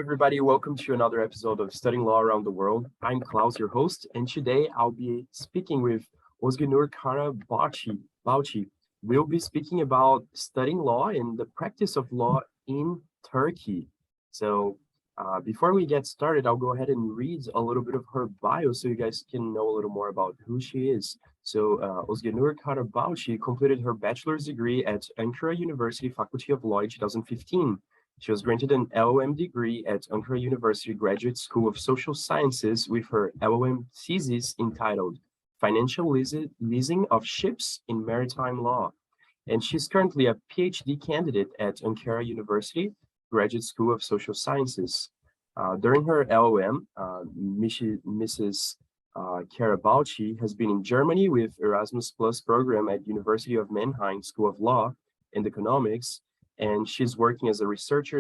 everybody. Welcome to another episode of Studying Law Around the World. I'm Klaus, your host, and today I'll be speaking with Özgenur Kara Balcı. We'll be speaking about studying law and the practice of law in Turkey. So before we get started, I'll go ahead and read a little bit of her bio so you guys can know a little more about who she is. So Özgenur Kara Balcı completed her bachelor's degree at Ankara University Faculty of Law in 2015. She was granted an LLM degree at Ankara University Graduate School of Social Sciences with her LLM thesis entitled Financial Leasing of Ships in Maritime Law. And she's currently a Ph.D. candidate at Ankara University Graduate School of Social Sciences. During her LLM, Mrs. Kara Balcı has been in Germany with Erasmus Program at University of Mannheim School of Law and Economics, and she's working as a research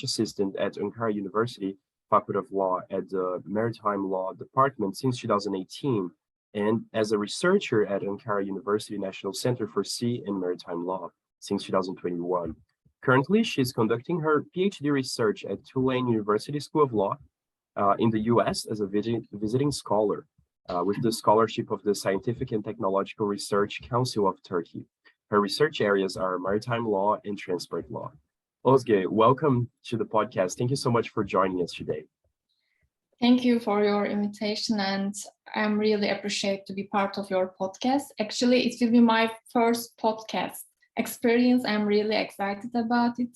assistant at Ankara University Faculty of Law at the Maritime Law Department since 2018, and as a researcher at Ankara University National Center for Sea and Maritime Law since 2021. Currently, she's conducting her Ph.D. research at Tulane University School of Law in the US as a visiting scholar with the scholarship of the Scientific and Technological Research Council of Turkey. Her research areas are maritime law and transport law. Özge, welcome to the podcast. Thank you so much for joining us today. Thank you for your invitation, and I'm really appreciate to be part of your podcast. Actually, it will be my first podcast experience. I'm really excited about it.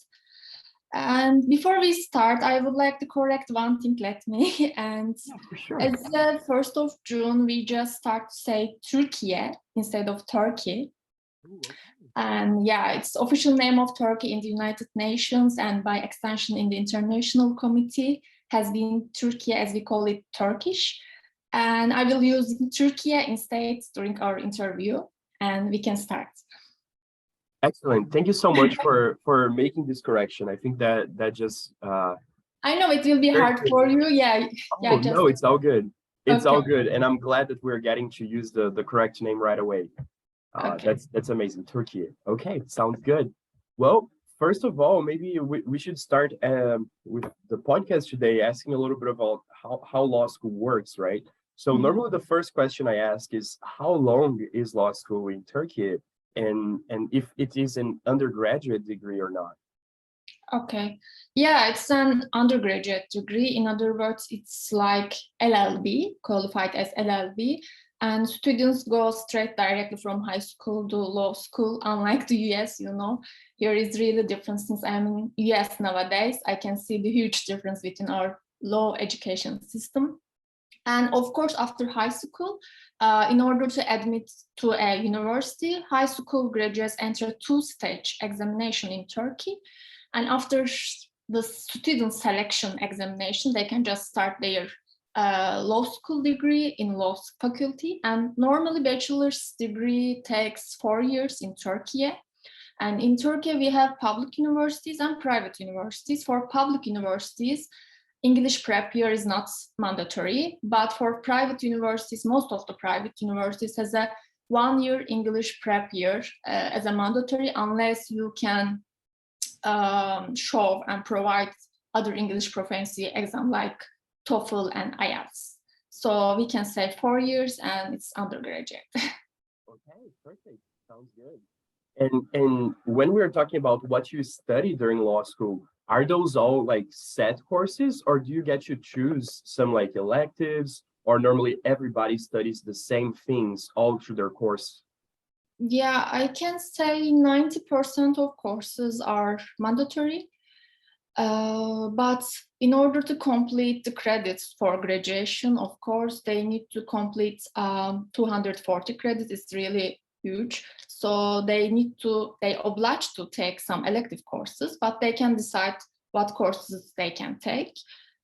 And before we start, I would like to correct one thing, let me. And sure. As the 1st of June, we just start to say Türkiye instead of Turkey. And yeah, it's official name of Turkey in the United Nations and by extension in the International Committee has been Turkey, as we call it Turkish. And I will use Türkiye instead during our interview, and we can start. Excellent. Thank you so much for making this correction. I think that just I know it will be hard for you. Yeah. No, it's all good. It's okay. all good. And I'm glad that we're getting to use the correct name right away. Okay. That's amazing. Turkey. Okay, sounds good. Well, first of all, maybe we should start with the podcast today, asking a little bit about how law school works, right? So normally the first question I ask is, how long is law school in Turkey, and if it is an undergraduate degree or not? Okay. Yeah, it's an undergraduate degree. In other words, it's like LLB, qualified as LLB. And students go straight directly from high school to law school, unlike the US, Here is really different. Since I'm in US nowadays, I can see the huge difference between our law education system. And of course, after high school, in order to admit to a university, high school graduates enter a two-stage examination in Turkey. And after the student selection examination, they can just start their law school degree in law faculty. And normally bachelor's degree takes 4 years in Turkey. And in Turkey, we have public universities and private universities. For public universities, English prep year is not mandatory, but for private universities, most of the private universities has a 1 year English prep year as a mandatory, unless you can show and provide other English proficiency exam like TOEFL and IELTS. So we can say 4 years and it's undergraduate. Okay, perfect. Sounds good. And when we're talking about what you study during law school, are those all like set courses, or do you get to choose some like electives, or normally everybody studies the same things all through their course? Yeah, I can say 90% of courses are mandatory. But in order to complete the credits for graduation, of course, they need to complete 240 credits. It's really huge. So they obliged to take some elective courses, but they can decide what courses they can take.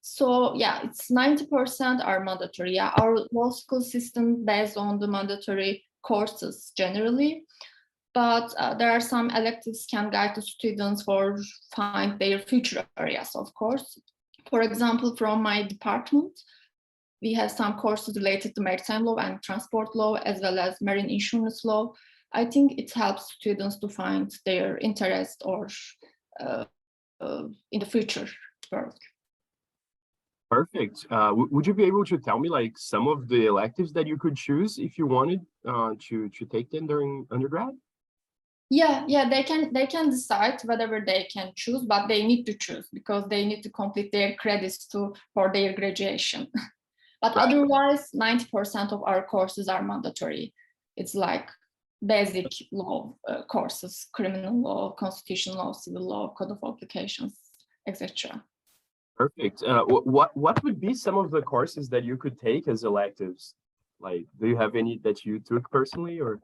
So yeah, it's 90% are mandatory. Yeah, our law school system based on the mandatory courses generally. But there are some electives can guide the students for find their future areas, of course. For example, from my department, we have some courses related to maritime law and transport law, as well as marine insurance law. I think it helps students to find their interest or in the future work. Perfect. Would you be able to tell me like some of the electives that you could choose if you wanted to take them during undergrad? Yeah, they can decide whatever they can choose, but they need to choose because they need to complete their credits for their graduation. But Right. otherwise, 90% of our courses are mandatory. It's like basic law courses, criminal law, constitutional law, civil law, code of applications, etc. Perfect. What would be some of the courses that you could take as electives? Like, do you have any that you took personally, or?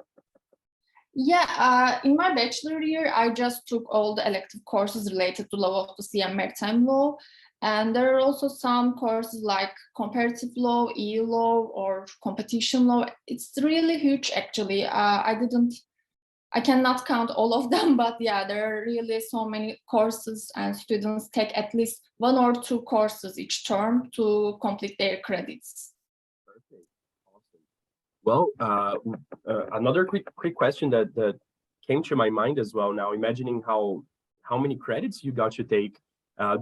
Yeah, in my bachelor year, I just took all the elective courses related to law of the sea and maritime law. And there are also some courses like comparative law, EU law, or competition law. It's really huge, actually. I cannot count all of them, but yeah, there are really so many courses, and students take at least 1 or 2 courses each term to complete their credits. Perfect. Awesome. Well, another quick question that came to my mind as well. Now, imagining how many credits you got to take.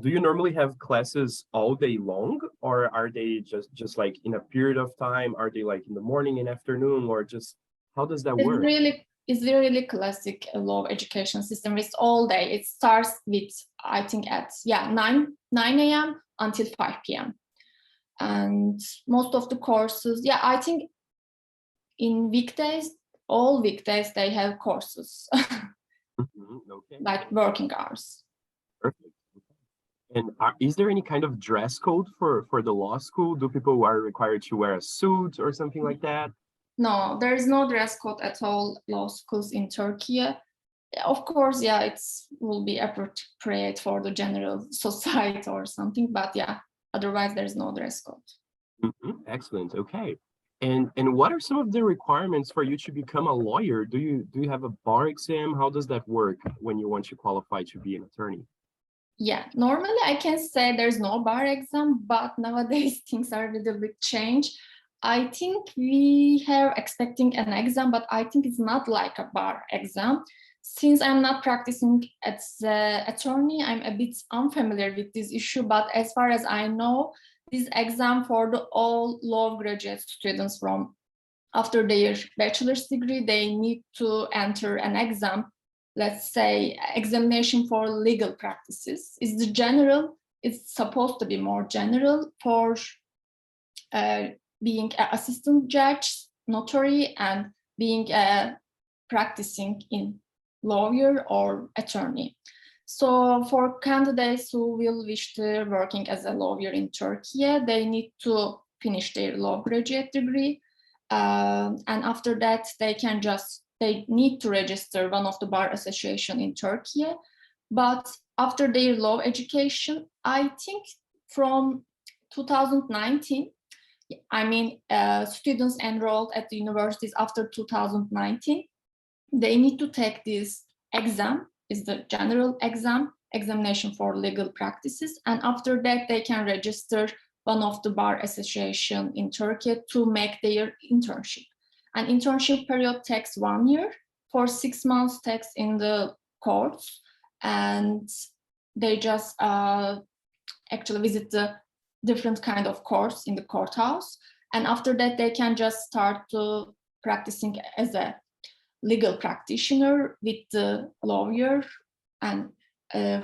Do you normally have classes all day long, or are they just like in a period of time? Are they like in the morning and afternoon, or just how does that work? It's really classic law education system. It's all day. It starts with, I think, at 9 a.m. until 5 p.m. And most of the courses, I think in weekdays, all weekdays, they have courses Okay. like working hours. Perfect. And is there any kind of dress code for the law school? Do people are required to wear a suit or something like that? No, there is no dress code at all law schools in Turkey. Of course, it will be appropriate for the general society or something, but otherwise there's no dress code. Excellent. Okay. And what are some of the requirements for you to become a lawyer? Do you have a bar exam? How does that work when you want to qualify to be an attorney? Yeah, normally I can say there's no bar exam, but nowadays things are a little bit changed. I think we are expecting an exam, but I think it's not like a bar exam. Since I'm not practicing as an attorney, I'm a bit unfamiliar with this issue, but as far as I know, this exam for all law graduate students from after their bachelor's degree, they need to enter an exam, let's say examination for legal practices. It's supposed to be more general for being an assistant judge, notary, and being a practicing in lawyer or attorney. So for candidates who will wish to working as a lawyer in Turkey, they need to finish their law graduate degree. And after that, they need to register one of the bar association in Turkey. But after their law education, I think from 2019, students enrolled at the universities after 2019, they need to take this exam, is the general examination for legal practices. And after that, they can register one of the bar association in Turkey to make their internship. An internship period takes 1 year. For 6 months takes in the courts, and they just actually visit the different kind of courts in the courthouse. And after that, they can just start to practicing as a legal practitioner with the lawyer and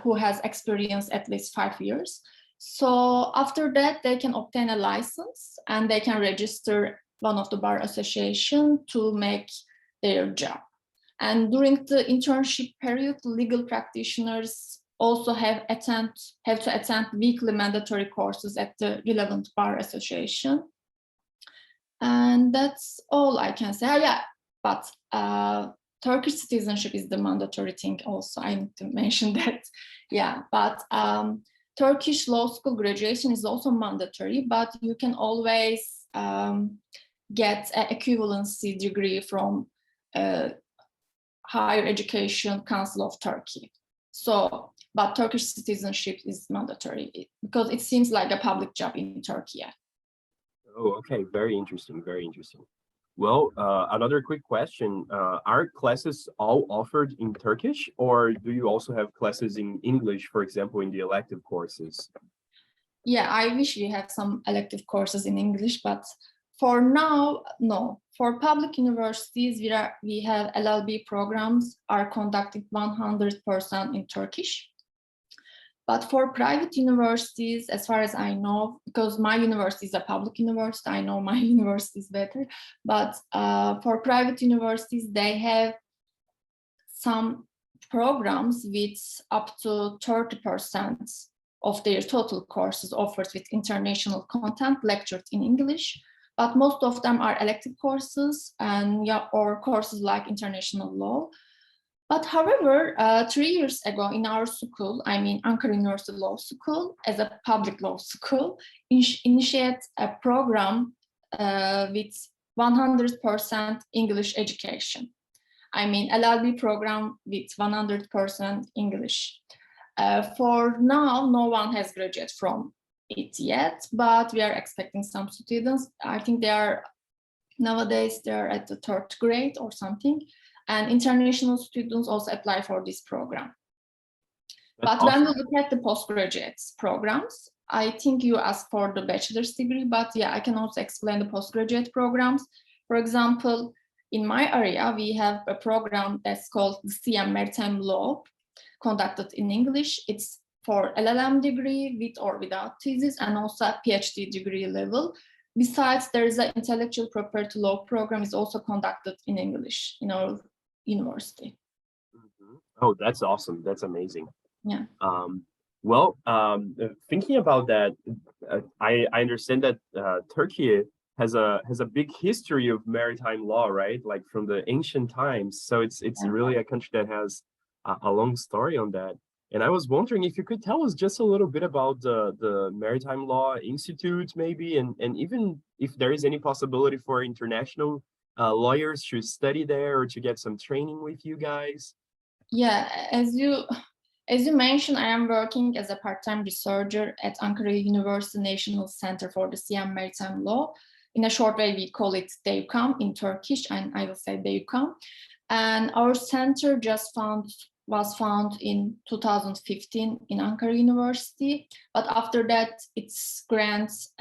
who has experience at least 5 years. So after that, they can obtain a license and they can register one of the bar association to make their job. And during the internship period, legal practitioners also have to attend weekly mandatory courses at the relevant bar association. And that's all I can say. But Turkish citizenship is the mandatory thing also. I need to mention that. But Turkish law school graduation is also mandatory, but you can always get an equivalency degree from Higher Education Council of Turkey. But Turkish citizenship is mandatory because it seems like a public job in Turkey. Oh, okay. Very interesting. Very interesting. Well, another quick question. Are classes all offered in Turkish, or do you also have classes in English, for example, in the elective courses? Yeah, I wish we had some elective courses in English, but for now, no. For public universities, we have LLB programs are conducted 100% in Turkish. But for private universities, as far as I know, because my university is a public university, I know my university is better. But for private universities, they have some programs with up to 30% of their total courses offered with international content lectured in English. But most of them are elective courses and or courses like international law. But however, 3 years ago in our school, I mean Ankara University Law School, as a public law school, initiated a program with 100% English education. I mean LLB program with 100% English. For now, no one has graduated from it yet, but we are expecting some students. I think nowadays they're at the 3rd grade or something. And international students also apply for this program. That's But when we look at the postgraduate programs, I think you asked for the bachelor's degree, but yeah, I can also explain the postgraduate programs. For example, in my area, we have a program that's called the Sea and Maritime Law, conducted in English. It's for LLM degree with or without thesis, and also a PhD degree level. Besides, there is an intellectual property law program is also conducted in English in our university. Mm-hmm. Oh, that's awesome. That's amazing. Yeah. Thinking about that, I understand that Turkey has a big history of maritime law, right? Like from the ancient times. So it's really a country that has a long story on that. And I was wondering if you could tell us just a little bit about the Maritime Law Institute, maybe, and even if there is any possibility for international lawyers to study there or to get some training with you guys. Yeah, as you mentioned, I am working as a part-time researcher at Ankara University National Center for the Sea and Maritime Law. In a short way, we call it DEHUKAM in Turkish, and I will say DEHUKAM. And our center was found in 2015 in Ankara University, but after that, it grants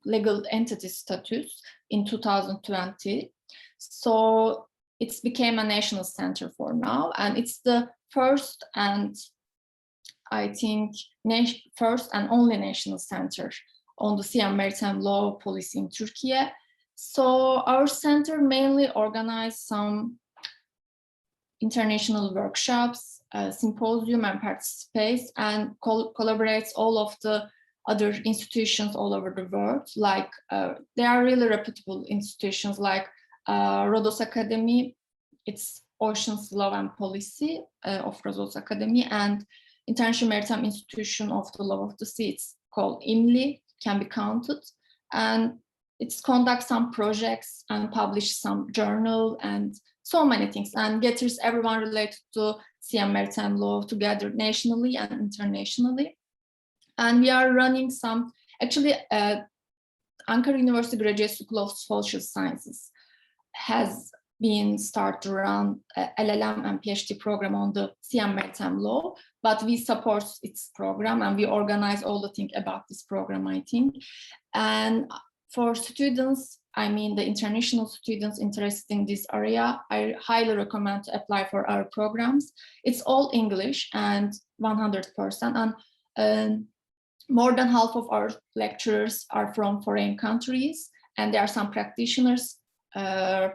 legal entity status in 2020. So it's became a national center for now, and it's the first and I think first and only national center on the sea and maritime law policy in Turkey. So our center mainly organizes some international workshops, symposium, and participates and collaborates all of the other institutions all over the world. Like they are really reputable institutions like Rhodos Academy, it's Oceans Law and Policy of Rhodos Academy, and International Maritime Institution of the Law of the Sea, it's called IMLI, can be counted. And it's conduct some projects and publish some journal and so many things, and gathers everyone related to sea and maritime law together nationally and internationally. And we are running some, actually, Ankara University Graduate School of Social Sciences has been started to run LLM and PhD program on the sea and maritime law, but we support its program and we organize all the things about this program, I think. And for students, I mean the international students interested in this area, I highly recommend to apply for our programs. It's all English and 100%, and more than half of our lecturers are from foreign countries, and there are some practitioners,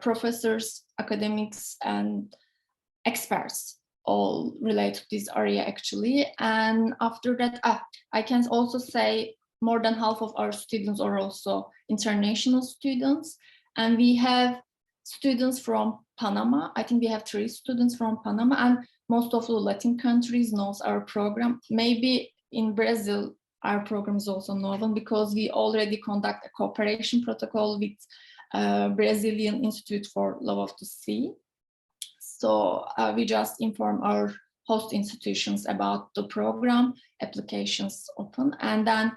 professors, academics, and experts all relate to this area actually. And after that, I can also say more than half of our students are also international students, and we have students from Panama. I think we have 3 students from Panama, and most of the Latin countries knows our program. Maybe in Brazil, our program is also known because we already conduct a cooperation protocol with Brazilian Institute for Law of the Sea. So we just inform our host institutions about the program, applications open, and then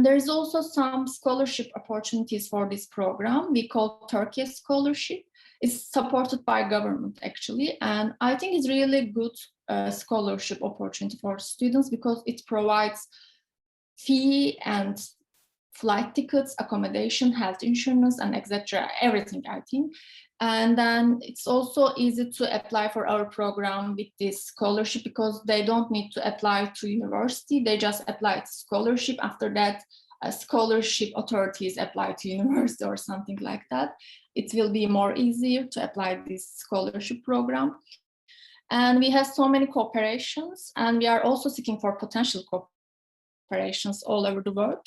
there's also some scholarship opportunities for this program. We call Turkey Scholarship. It's supported by government actually, and I think it's really good scholarship opportunity for students because it provides fee and flight tickets, accommodation, health insurance, and etc. Everything, I think. And then it's also easy to apply for our program with this scholarship because they don't need to apply to university. They just apply to scholarship. After that, scholarship authorities apply to university or something like that. It will be more easier to apply this scholarship program. And we have so many cooperations, and we are also seeking for potential cooperations all over the world.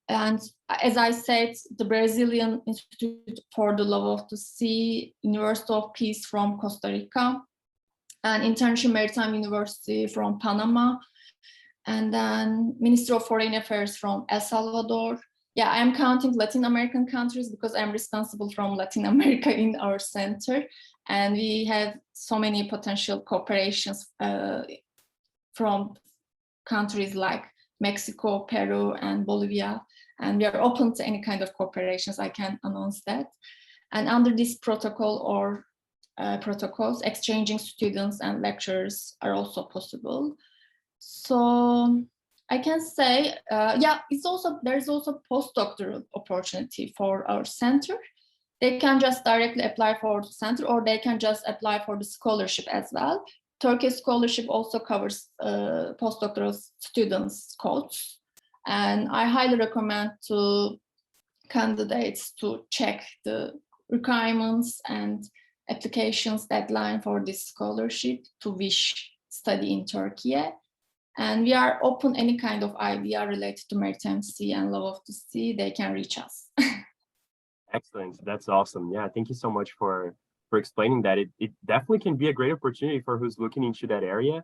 And as I said, the Brazilian Institute for the Law of the Sea, University of Peace from Costa Rica, and International Maritime University from Panama, and then Ministry of Foreign Affairs from El Salvador. Yeah, I'm counting Latin American countries because I'm responsible from Latin America in our center. And we have so many potential cooperations from countries like Mexico, Peru, and Bolivia. And we are open to any kind of cooperations, I can announce that. And under this protocol or protocols, exchanging students and lecturers are also possible. So I can say, yeah, there's also postdoctoral opportunity for our center. They can just directly apply for the center, or they can just apply for the scholarship as well. Turkey scholarship also covers postdoctoral students' costs. And I highly recommend to candidates to check the requirements and applications deadline for this scholarship to wish study in Turkey. And we are open any kind of idea related to maritime sea and law of the sea, they can reach us. Excellent. That's awesome. Yeah, thank you so much for explaining that. It definitely can be a great opportunity for who's looking into that area,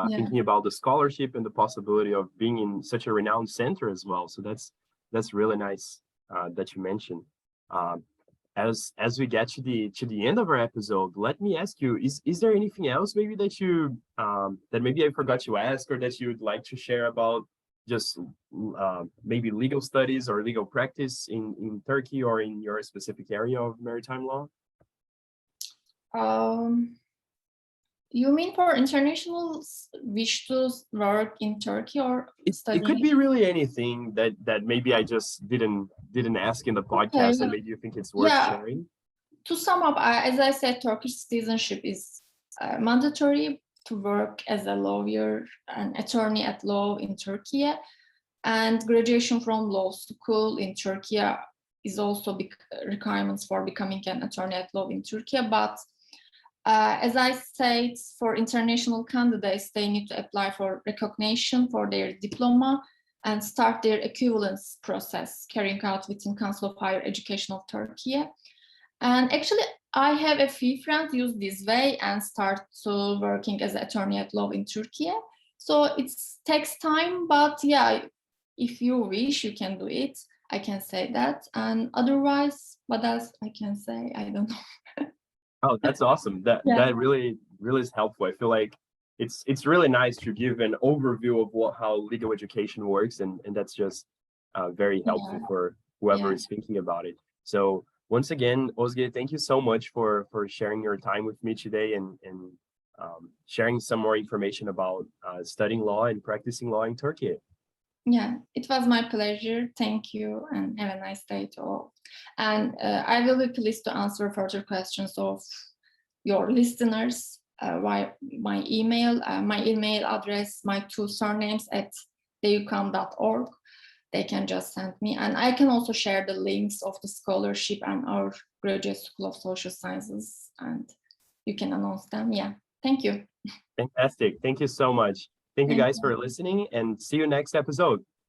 thinking about the scholarship and the possibility of being in such a renowned center as well. So that's really nice that you mentioned. As we get to the end of our episode, let me ask you: is there anything else maybe that you that maybe I forgot to ask, or that you would like to share about just maybe legal studies or legal practice in Turkey or in your specific area of maritime law? You mean for international wish to work in Turkey or studying? It could be really anything that maybe I just didn't ask in the podcast, Okay. and maybe you think it's worth sharing. To sum up, as I said, Turkish citizenship is mandatory to work as a lawyer and attorney at law in Turkey, and graduation from law school in Turkey is also big requirements for becoming an attorney at law in Turkey. But as I said, for international candidates, they need to apply for recognition for their diploma and start their equivalence process carrying out within Council of Higher Education of Turkey. And actually, I have a few friends use this way and start to working as an attorney at law in Turkey. So it takes time, but yeah, if you wish, you can do it. I can say that. And otherwise, what else I can say? I don't know. Oh, that's awesome. That really is helpful. I feel like it's really nice to give an overview of how legal education works, and that's just very helpful for whoever is thinking about it. So once again, Özge, thank you so much for sharing your time with me today and sharing some more information about studying law and practicing law in Turkey. Yeah, it was my pleasure. Thank you, and have a nice day to all. And I will be pleased to answer further questions of your listeners via my email address, my two surnames at dehukam.org. They can just send me, and I can also share the links of the scholarship and our Graduate School of Social Sciences, and you can announce them. Yeah, thank you. Fantastic. Thank you so much. Thank you guys for listening, and see you next episode.